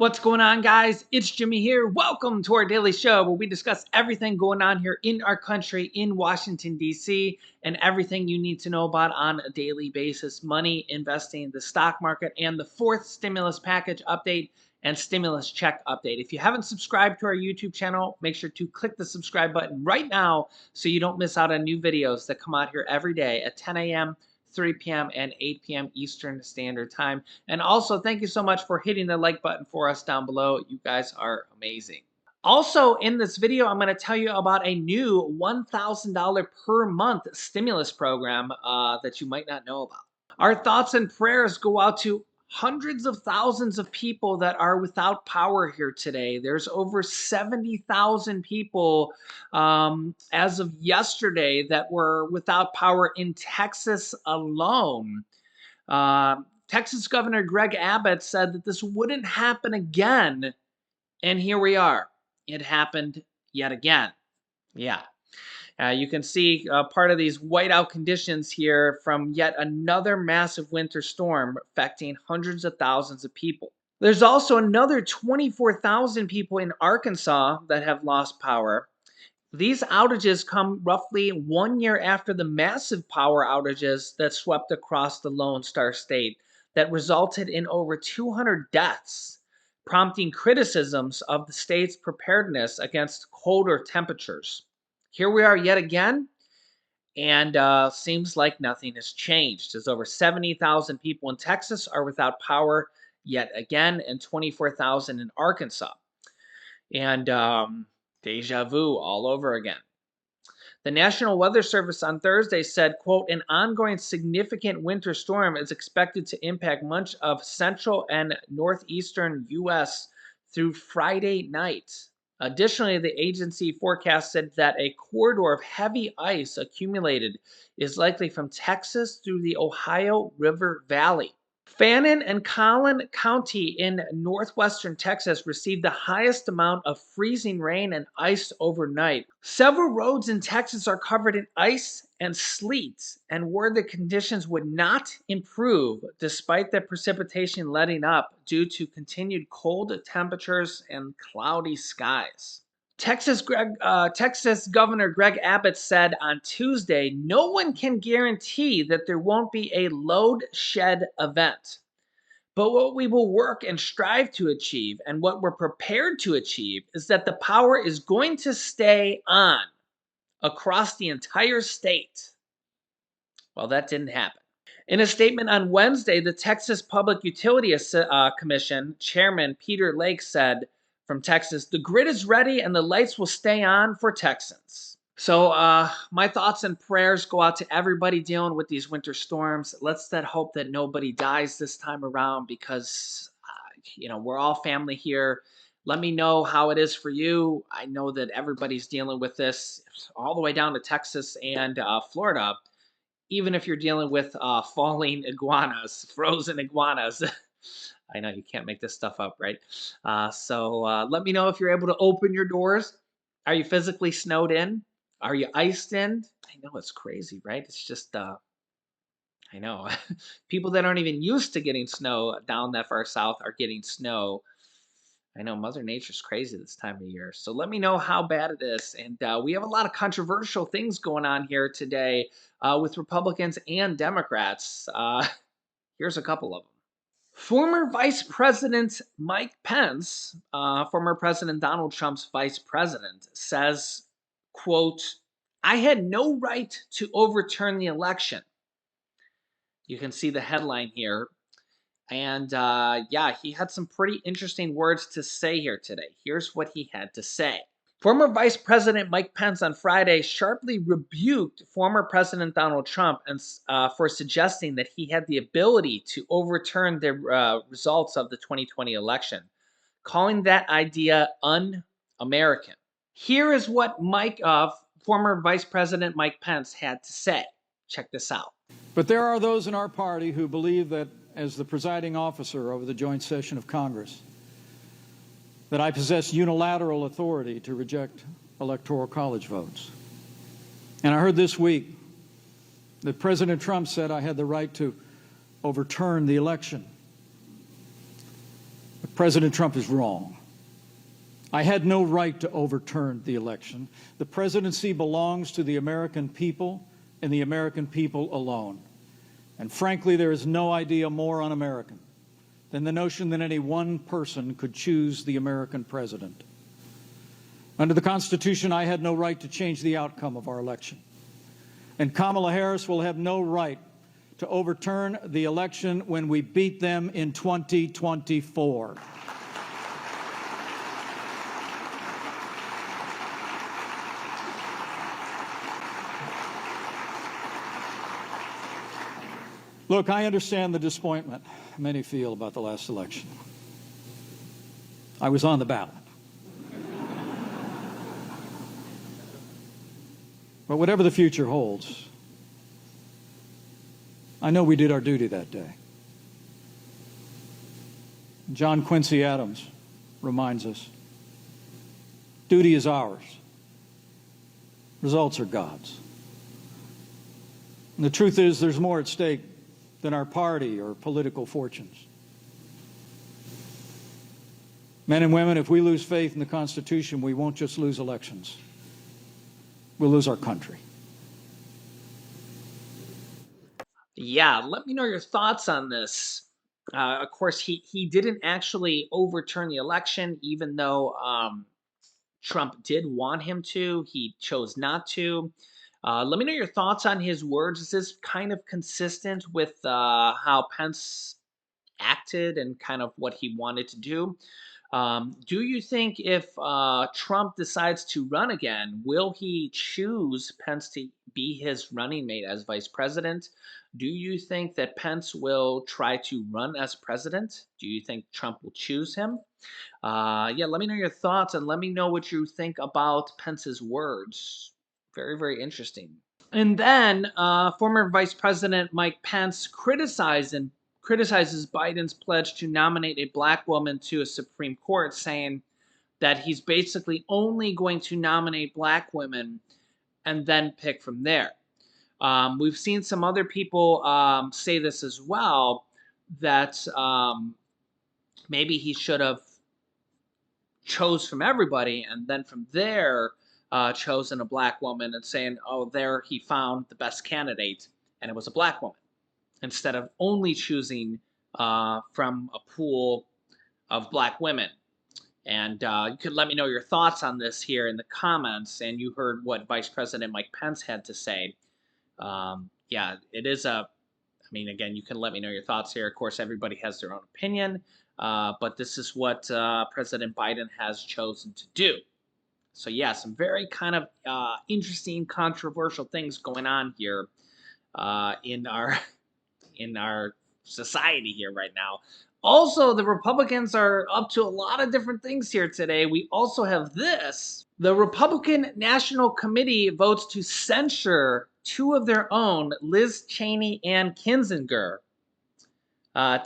What's going on, guys? It's Jimmy here. Welcome to our daily show where we discuss everything going on here in our country, in Washington, D.C., and everything you need to know about on a daily basis: money, investing, the stock market, and the fourth stimulus package update and stimulus check update. If you haven't subscribed to our YouTube channel, make sure to click the subscribe button right now so you don't miss out on new videos that come out here every day at 10 a.m., 3 p.m., and 8 p.m. Eastern Standard Time. And also, thank you so much for hitting the like button for us down below. You guys are amazing. Also, in this video, I'm going to tell you about a new $1,000 per month stimulus program that you might not know about. Our thoughts and prayers go out to hundreds of thousands of people that are without power here today. There's over 70,000 people as of yesterday that were without power in Texas alone. Texas Governor Greg Abbott said that this wouldn't happen again, and here we are. It happened yet again. Yeah. You can see part of these whiteout conditions here from yet another massive winter storm affecting hundreds of thousands of people. There's also another 24,000 people in Arkansas that have lost power. These outages come roughly 1 year after the massive power outages that swept across the Lone Star State that resulted in over 200 deaths, prompting criticisms of the state's preparedness against colder temperatures. Here we are yet again, and seems like nothing has changed, as over 70,000 people in Texas are without power yet again, and 24,000 in Arkansas. And deja vu all over again. The National Weather Service on Thursday said, quote, an ongoing significant winter storm is expected to impact much of central and northeastern U.S. through Friday night. Additionally, the agency forecasted that a corridor of heavy ice accumulated is likely from Texas through the Ohio River Valley. Fannin and Collin County in northwestern Texas received the highest amount of freezing rain and ice overnight. Several roads in Texas are covered in ice and sleet, and where the conditions would not improve despite the precipitation letting up due to continued cold temperatures and cloudy skies. Texas Governor Greg Abbott said on Tuesday, no one can guarantee that there won't be a load shed event. But what we will work and strive to achieve, and what we're prepared to achieve, is that the power is going to stay on across the entire state. Well, that didn't happen. In a statement on Wednesday, the Texas Public Utility Commission Chairman Peter Lake said, from Texas, the grid is ready and the lights will stay on for Texans. So my thoughts and prayers go out to everybody dealing with these winter storms. Let's hope that nobody dies this time around because, we're all family here. Let me know how it is for you. I know that everybody's dealing with this all the way down to Texas and Florida. Even if you're dealing with falling iguanas, frozen iguanas. I know you can't make this stuff up, right? So let me know if you're able to open your doors. Are you physically snowed in? Are you iced in? I know it's crazy, right? It's just, I know. People that aren't even used to getting snow down that far south are getting snow. I know Mother Nature's crazy this time of year. So let me know how bad it is. And we have a lot of controversial things going on here today with Republicans and Democrats. Here's a couple of them. Former Vice President Mike Pence, former President Donald Trump's vice president, says, quote, I had no right to overturn the election. You can see the headline here. And yeah, he had some pretty interesting words to say here today. Here's what he had to say. Former Vice President Mike Pence on Friday sharply rebuked former President Donald Trump for suggesting that he had the ability to overturn the results of the 2020 election, calling that idea un-American. Here is what former Vice President Mike Pence had to say. Check this out. But there are those in our party who believe that as the presiding officer over the joint session of Congress, that I possess unilateral authority to reject electoral college votes. And I heard this week that President Trump said I had the right to overturn the election. But President Trump is wrong. I had no right to overturn the election. The presidency belongs to the American people and the American people alone. And frankly, there is no idea more un-American than the notion that any one person could choose the American president. Under the Constitution, I had no right to change the outcome of our election. And Kamala Harris will have no right to overturn the election when we beat them in 2024. Look, I understand the disappointment many feel about the last election. I was on the ballot. But whatever the future holds, I know we did our duty that day. John Quincy Adams reminds us, duty is ours. Results are God's. And the truth is, there's more at stake than our party or political fortunes. Men and women, if we lose faith in the Constitution, we won't just lose elections. We'll lose our country. Yeah, let me know your thoughts on this. Of course, he didn't actually overturn the election, even though Trump did want him to. He chose not to. Let me know your thoughts on his words. Is this kind of consistent with how Pence acted and kind of what he wanted to do? Do you think if Trump decides to run again, will he choose Pence to be his running mate as vice president? Do you think that Pence will try to run as president? Do you think Trump will choose him? Yeah, let me know your thoughts and let me know what you think about Pence's words. Very, very interesting. And then former Vice President Mike Pence criticizes Biden's pledge to nominate a black woman to a Supreme Court, saying that he's basically only going to nominate black women and then pick from there. We've seen some other people say this as well, that maybe he should have chose from everybody and then from there chosen a black woman and saying, oh, there he found the best candidate and it was a black woman, instead of only choosing from a pool of black women. And you could let me know your thoughts on this here in the comments. And you heard what Vice President Mike Pence had to say. Yeah, it is a, I mean, again, you can let me know your thoughts here. Of course, everybody has their own opinion, but this is what President Biden has chosen to do. So yeah, some very kind of interesting, controversial things going on here in our in our society here right now. Also, the Republicans are up to a lot of different things here today. We also have this. The Republican National Committee votes to censure two of their own, Liz Cheney and Kinzinger,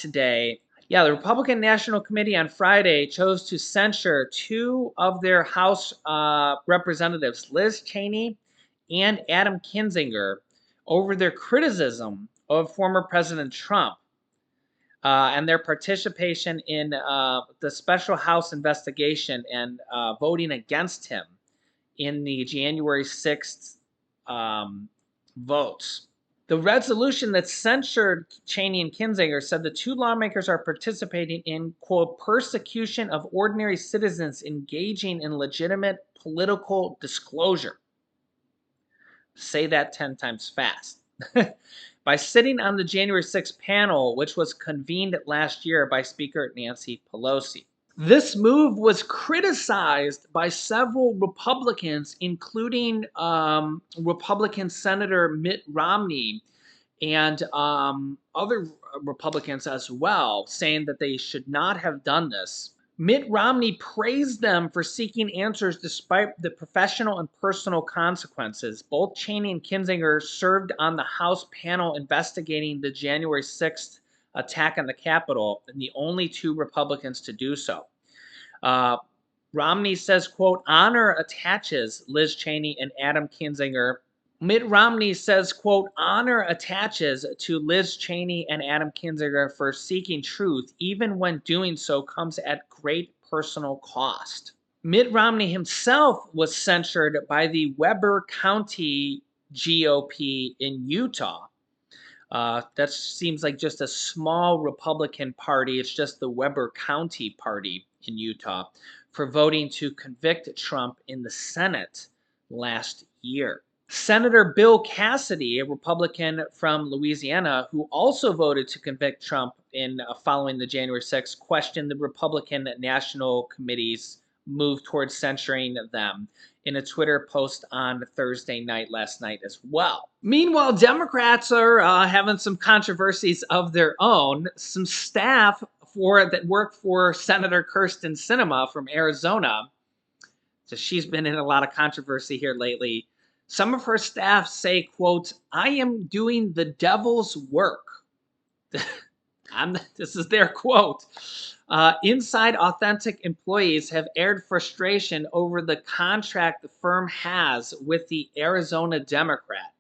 today. Yeah, the Republican National Committee on Friday chose to censure two of their House representatives, Liz Cheney and Adam Kinzinger, over their criticism of former President Trump and their participation in the special House investigation and voting against him in the January 6th votes. The resolution that censured Cheney and Kinzinger said the two lawmakers are participating in, quote, persecution of ordinary citizens engaging in legitimate political disclosure. Say that 10 times fast. By sitting on the January 6th panel, which was convened last year by Speaker Nancy Pelosi. This move was criticized by several Republicans, including Republican Senator Mitt Romney and other Republicans as well, saying that they should not have done this. Mitt Romney praised them for seeking answers despite the professional and personal consequences. Both Cheney and Kinzinger served on the House panel investigating the January 6th attack on the Capitol, and the only two Republicans to do so. Romney says, quote, honor attaches Liz Cheney and Adam Kinzinger Mitt Romney says, quote, honor attaches to Liz Cheney and Adam Kinzinger for seeking truth, even when doing so comes at great personal cost. Mitt Romney himself was censured by the Weber County GOP in Utah. That seems like just a small Republican party. It's just the Weber County party in Utah for voting to convict Trump in the Senate last year. Senator Bill Cassidy, a Republican from Louisiana, who also voted to convict Trump in following the January 6th, questioned the Republican National Committee's move towards censoring them in a Twitter post on Thursday night, last night as well. Meanwhile, Democrats are having some controversies of their own. Some staff that work for Senator Kirsten Sinema from Arizona, so she's been in a lot of controversy here lately. Some of her staff say, quote, I am doing the devil's work. This is their quote. Inside Authentic employees have aired frustration over the contract the firm has with the Arizona Democrat.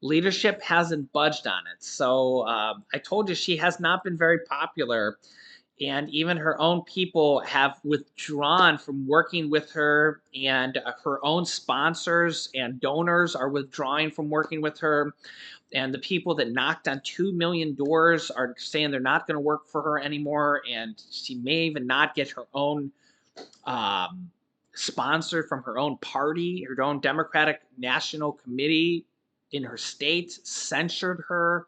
Leadership hasn't budged on it. So I told you she has not been very popular. And even her own people have withdrawn from working with her, and her own sponsors and donors are withdrawing from working with her. And the people that knocked on 2 million doors are saying they're not going to work for her anymore. And she may even not get her own sponsor from her own party. Her own Democratic National Committee in her state censored her.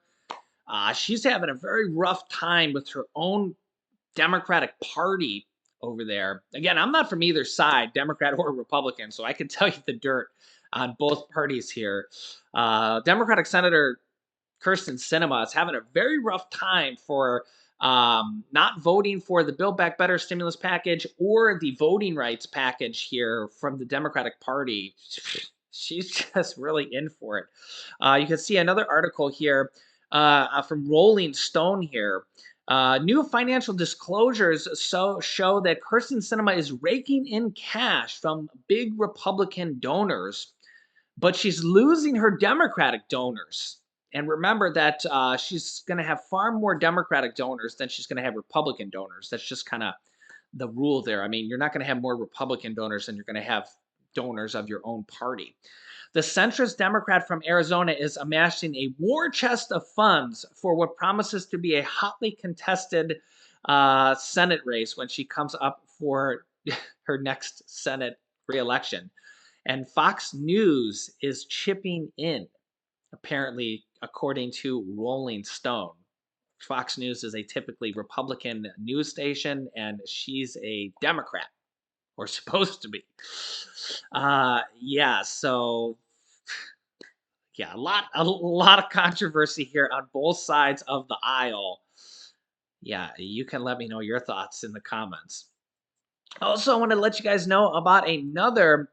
She's having a very rough time with her own Democratic Party over there. Again, I'm not from either side, Democrat or Republican, so I can tell you the dirt on both parties here. Democratic Senator Kirsten Sinema is having a very rough time for not voting for the Build Back Better stimulus package or the voting rights package here from the Democratic Party. She's just really in for it. You can see another article here from Rolling Stone here. New financial disclosures show that Kirsten Sinema is raking in cash from big Republican donors, but she's losing her Democratic donors. And remember that she's going to have far more Democratic donors than she's going to have Republican donors. That's just kind of the rule there. I mean, you're not going to have more Republican donors than you're going to have donors of your own party. The centrist Democrat from Arizona is amassing a war chest of funds for what promises to be a hotly contested Senate race when she comes up for her next Senate reelection. And Fox News is chipping in, apparently, according to Rolling Stone. Fox News is a typically Republican news station, and she's a Democrat, or supposed to be. Yeah, so yeah, a lot of controversy here on both sides of the aisle. Yeah, you can let me know your thoughts in the comments. Also, I want to let you guys know about another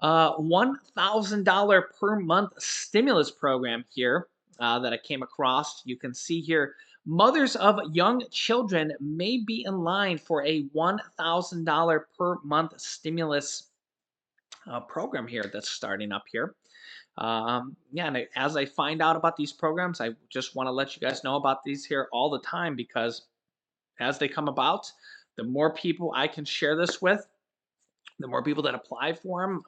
$1,000 per month stimulus program here that I came across. You can see here mothers of young children may be in line for a $1,000 per month stimulus program here that's starting up here. Yeah, and as I find out about these programs, I just want to let you guys know about these here all the time because as they come about, the more people I can share this with, the more people that apply for them,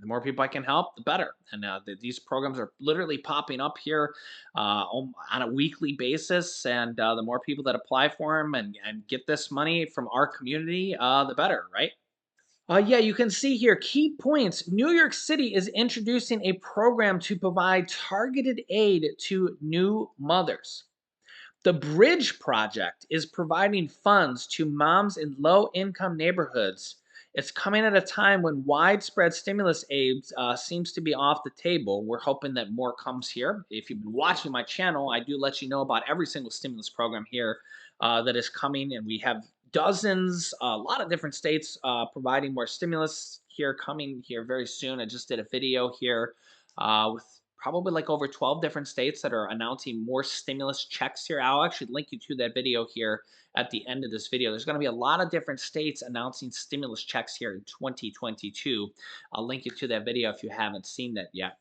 the more people I can help, the better. And these programs are literally popping up here on a weekly basis. And the more people that apply for them and get this money from our community, the better, right? Yeah, you can see here key points. New York City is introducing a program to provide targeted aid to new mothers. The Bridge Project is providing funds to moms in low income neighborhoods. It's coming at a time when widespread stimulus aid seems to be off the table. We're hoping that more comes here. If you've been watching my channel, I do let you know about every single stimulus program here that is coming, and we have dozens, a lot of different states providing more stimulus here coming here very soon. I just did a video here with probably like over 12 different states that are announcing more stimulus checks here. I'll actually link you to that video here at the end of this video. There's going to be a lot of different states announcing stimulus checks here in 2022. I'll link you to that video if you haven't seen that yet.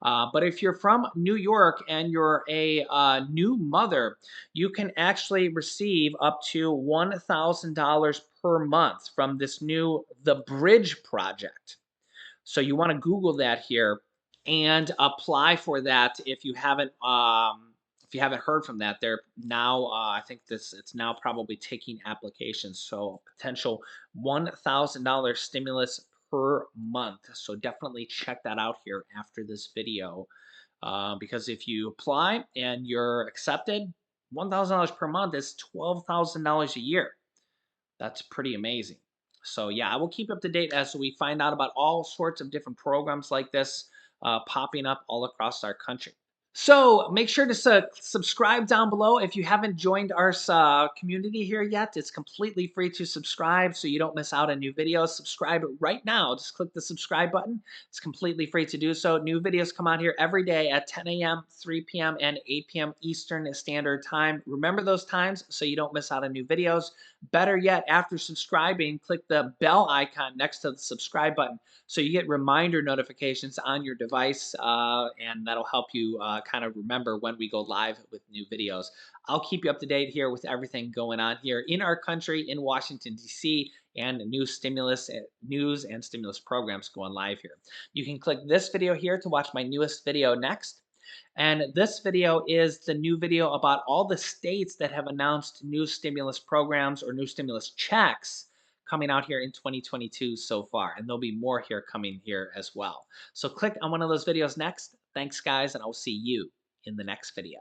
But if you're from New York and you're a new mother, you can actually receive up to $1,000 per month from this new The Bridge Project. So you want to Google that here and apply for that if you haven't heard from that. They're now I think this it's now probably taking applications. So potential $1,000 stimulus per month. So definitely check that out here after this video. Because if you apply and you're accepted, $1,000 per month is $12,000 a year. That's pretty amazing. So yeah, I will keep up to date as we find out about all sorts of different programs like this popping up all across our country. So make sure to subscribe down below if you haven't joined our community here yet. It's completely free to subscribe so you don't miss out on new videos. Subscribe right now. Just click the subscribe button. It's completely free to do so. New videos come out here every day at 10 a.m., 3 p.m., and 8 p.m. Eastern Standard Time. Remember those times so you don't miss out on new videos. Better yet, after subscribing, click the bell icon next to the subscribe button so you get reminder notifications on your device, and that'll help you kind of remember when we go live with new videos. I'll keep you up to date here with everything going on here in our country, in Washington, D.C., and new stimulus news and stimulus programs going live here. You can click this video here to watch my newest video next. And this video is the new video about all the states that have announced new stimulus programs or new stimulus checks coming out here in 2022 so far. And there'll be more here coming here as well. So click on one of those videos next. Thanks, guys, and I'll see you in the next video.